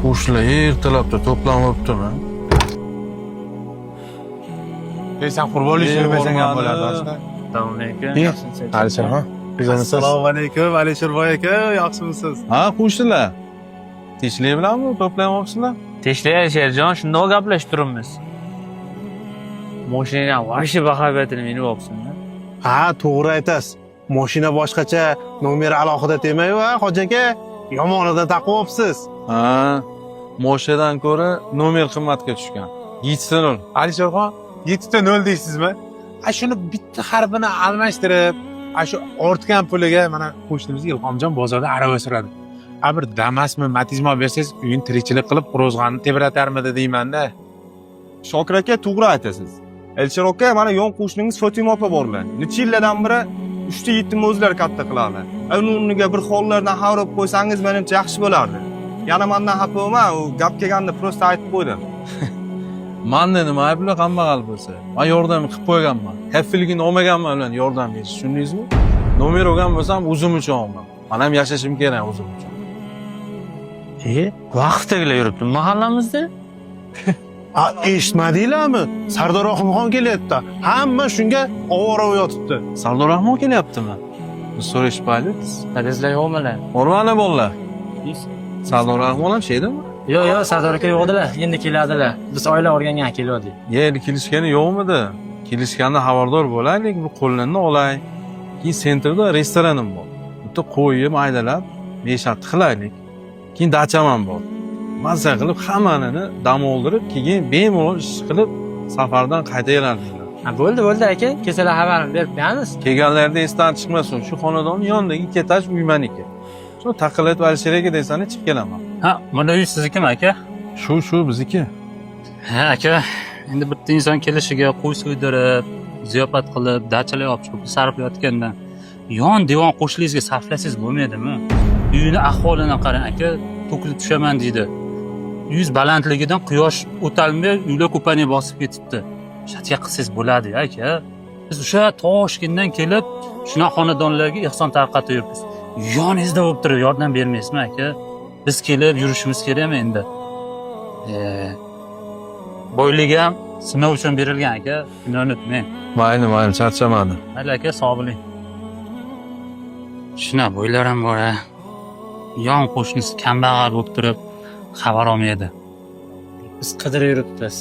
Qo'shnilar ertalabda to'planibdimi? Sen qurbonlik bermasang ham bo'ladi boshqa. Assalomu alaykum. Alisher, bizimisiz? Assalomu alaykum, Alisherboy aka, yaxshimisiz? Ha, qo'shnilar. Tinchlik bilanmi to'playapsizlar? Tinchlik Sherjon, shundoq gaplashib turibmiz. Mashina vashi bahobatini minib olibsan-da. Ha, to'g'ri aytasiz. Mashina boshqacha, nomeri alohida demayu, hoji aka, yomonidan taqib olibsiz. Ha, mashinadan ko'ra nomer qimmatga tushgan. 7 Alisherxon, 7 0 deysizmi? Shuni bitta harfini almashtirib, shu ortgan puliga mana qo'shnimiz Ilhomjon bozorda arava suradi. Bir Damasmi, Matizmo bersangiz, uyin tirikchilik qilib qo'rozg'onni tebratarmidi deyman-da. Shokir aka to'g'ri aytasiz. Elsher aka mana yon qo'shningiz Fotima opa borlar. Necha yillardan beri 3 ta yetimni o'zlari katta qiladi. Uni o'rniga bir hollardan xavrab qo'ysangiz menimcha yaxshi bo'lardi. Yana mendan xafa bo'lma, u gap kelganda prosta aytib qo'ydim. Manda nima aybli qambag'al bo'lsa, men yordam qilib qo'yganman. Kafilligini olmaganman bilan yordam berish, tushundingizmi? Nomer olgan bo'lsam o'zim uchun olman. Men ham yashashim kerak o'zim uchun. Vaqtdagilar yuribdi mahallamizda. Eshitmadinglarmi? Sardor Rahimxon kelyapti. Hamma shunga ovora yotibdi. Sardor Rahmon kelyaptimi? Biz so'rashmaylik. Tarizlar yo'qmilar? Ormana bolalar. Sardor Rahmon ham shaydami? Yo'q, Sardor aka yo'qdilar, endi keladilar. Biz oila o'rgangan keldik. Endi kelishgani yo'qmidi? Kelishganda xabardor bo'laylik, bir qo'llanma olay. Keyin sentrda restoranim bor. Bitta qo'yib, maydalab, meshat qilaylik. Keyin dacham bor. Mazza qilib hammasini dam oldirib, keyin bemalol ish qilib safardan qaytaveradilar. Ha, bo'ldi aka, kesalar xabarini berib beramiz. Kelganlarda esdan chiqmasin, shu xonadonning yonidagi 2 etaj uy meniki. Shu taqillat Alisher aka desani chiqib kelaman. Ha, mana uy siznikimi aka? Shu bizniki. Ha aka, endi bitta inson kelishiga qo'y so'ydirib, ziyofat qilib, dachalar olib chiqib sarflayotgandan yon devon qo'shningizga sarflasangiz bo'lmaydimi? Uyini ahvolini qarang aka, to'kilib tushaman deydi. Yuz balandligidan quyosh o'talmay uylar ko'pani bosib ketibdi. Shatga qilsangiz bo'ladi aka. Biz o'sha Toshkentdan kelib, shuna xonadonlarga ehson tarqatib yuribmiz. Yoningizda bo'lib turib yordam bermaysizmi aka? Biz kelib yurishimiz kerakmi endi? Boyligi ham sinov uchun berilgan aka, shuni unutmang. Mayli, charchamadim. Mayli aka, sog' bo'ling. Shuna boylar ham bor. Yon qo'shnisi kambag'al bo'lib turib xabar olmaydi. Biz qidirib yuribmiz.